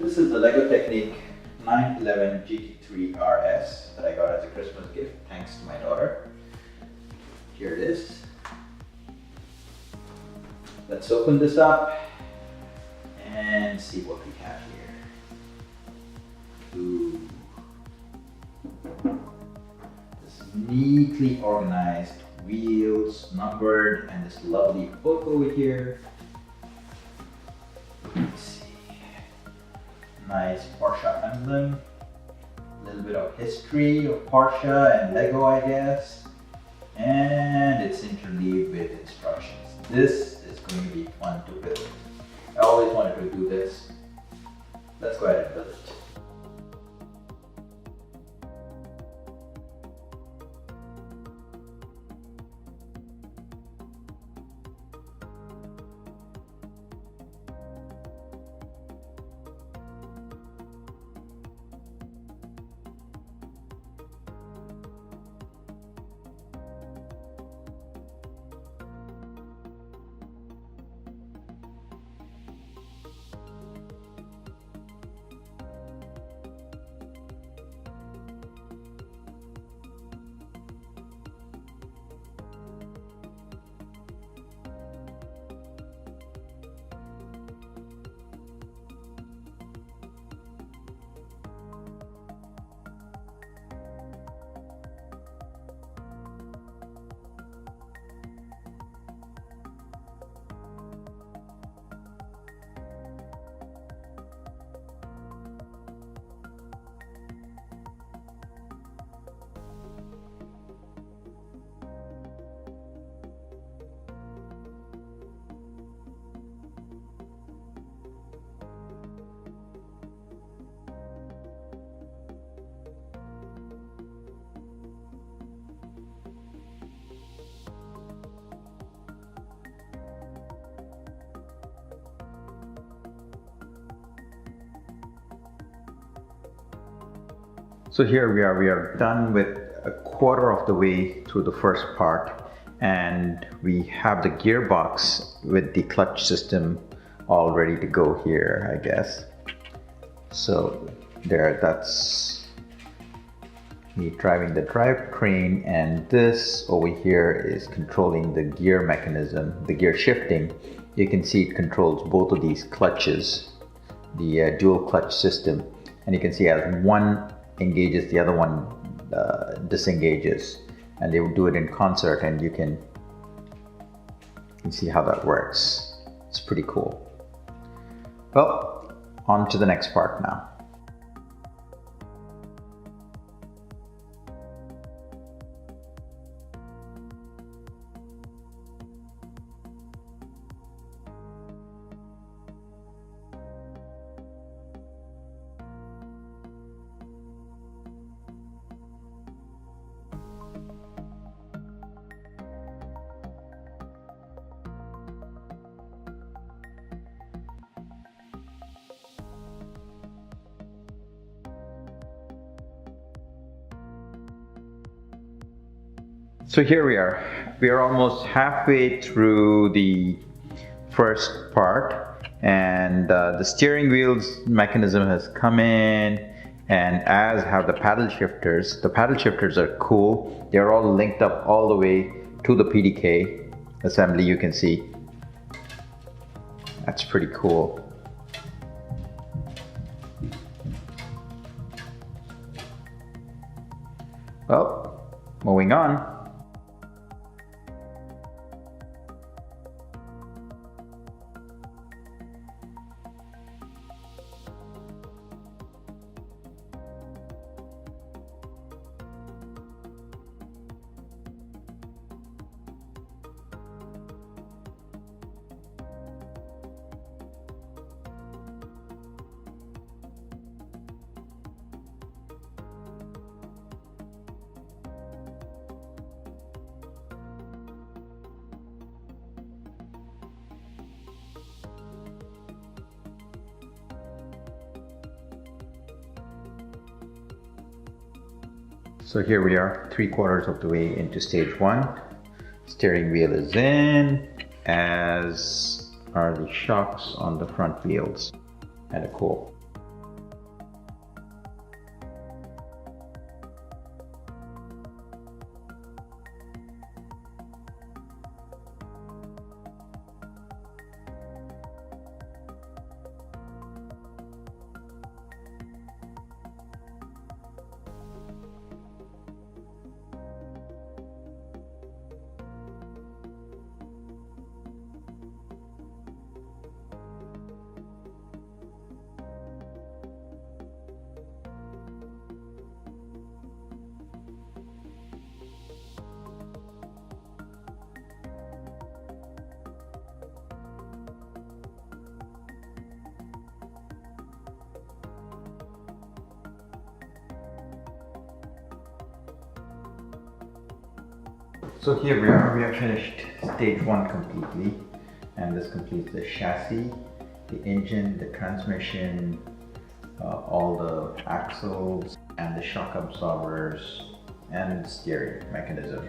This is the Lego Technic 911 GT3RS that I got as a Christmas gift thanks to my daughter. Here it is. Let's open this up and see what we have here. Ooh. This neatly organized wheels, numbered, and this lovely book over here. Let's see. Nice Porsche emblem. A little bit of history of Porsche and Lego, I guess. And it's interleaved with instructions. This is going to be fun to build. I always wanted to do this. Let's go ahead and build it. So here we are done with a quarter of the way through the first part, and we have the gearbox with the clutch system all ready to go here, I guess. So there, that's me driving the drivetrain, and this over here is controlling the gear mechanism, the gear shifting. You can see it controls both of these clutches, the dual clutch system, and you can see as one engages, the other one disengages, and they will do it in concert, and you can see how that works. It's pretty cool. Well, on to the next part now. So here we are. We are almost halfway through the first part, and the steering wheel's mechanism has come in, and as have the paddle shifters. The paddle shifters are cool. They're all linked up all the way to the PDK assembly, you can see. That's pretty cool. Well, moving on. So here we are, 3/4 of the way into stage 1. Steering wheel is in, as are the shocks on the front wheels. Kind of cool. So here we are, we have finished stage 1 completely, and this completes the chassis, the engine, the transmission, all the axles and the shock absorbers and the steering mechanism.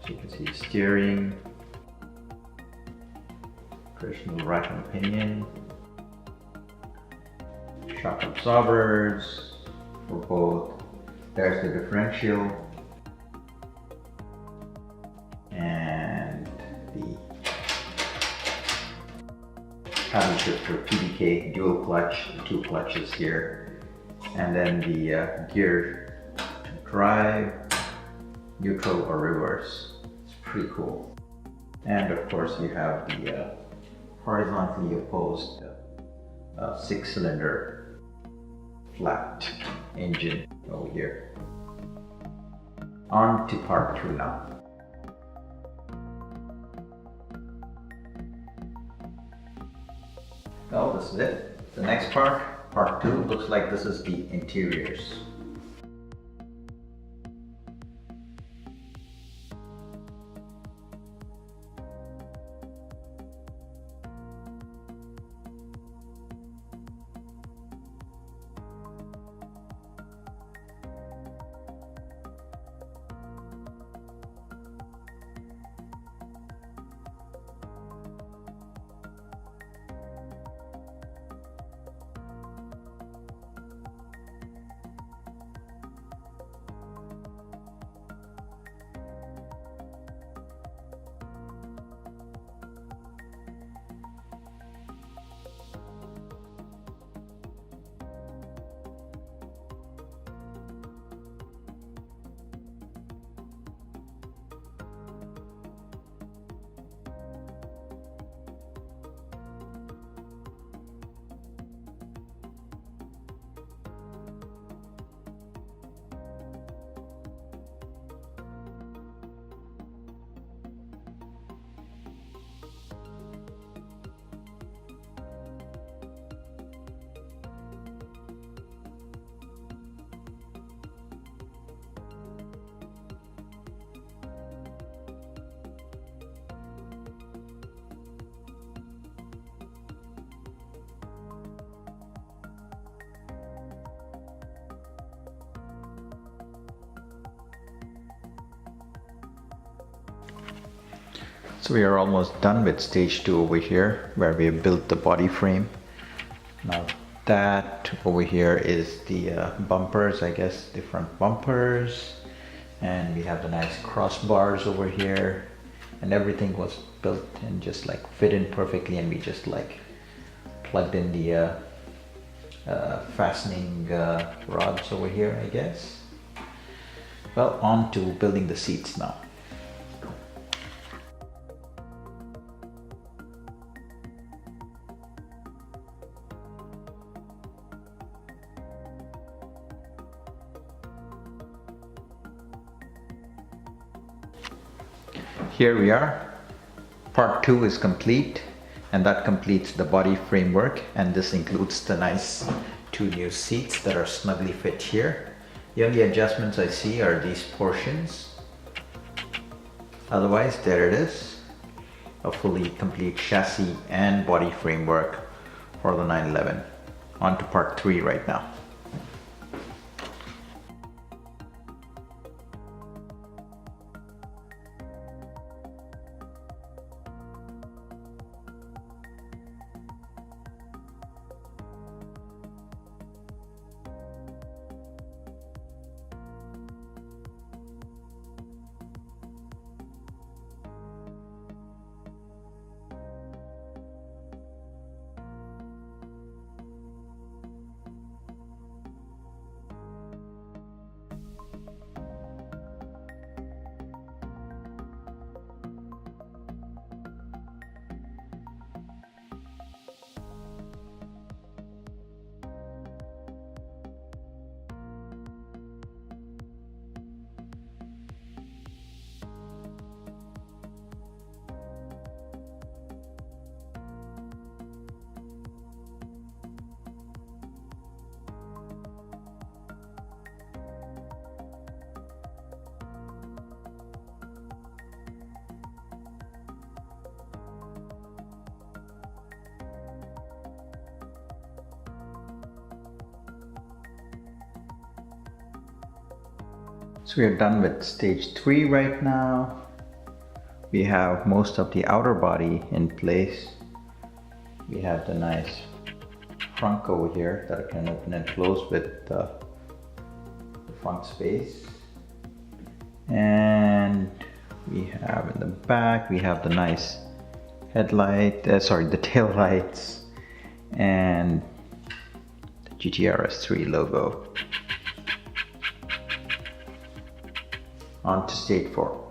So you can see steering, traditional rack and pinion, shock absorbers for both. There's the differential and the paddle shifter PDK dual clutch, 2 clutches here, and then the gear drive, neutral or reverse. It's pretty cool. And of course you have the horizontally opposed 6-cylinder flat engine over here. On to part 2 now. Well, this is it. The next part 2, looks like this is the interiors. So we are almost done with stage 2 over here, where we have built the body frame. Now that over here is the bumpers, I guess, the front bumpers, and we have the nice crossbars over here, and everything was built and just like fit in perfectly, and we just like plugged in the fastening rods over here, I guess. Well, on to building the seats now. Here we are. Part 2 is complete, and that completes the body framework, and this includes the nice 2 new seats that are snugly fit here. The only adjustments I see are these portions. Otherwise, there it is. A fully complete chassis and body framework for the 911. On to part 3 right now. So we are done with stage 3 right now. We have most of the outer body in place. We have the nice trunk over here that I can open and close with the front space. And we have in the back, we have the nice headlight, the tail lights, and the GT3RS logo. On to stage 4.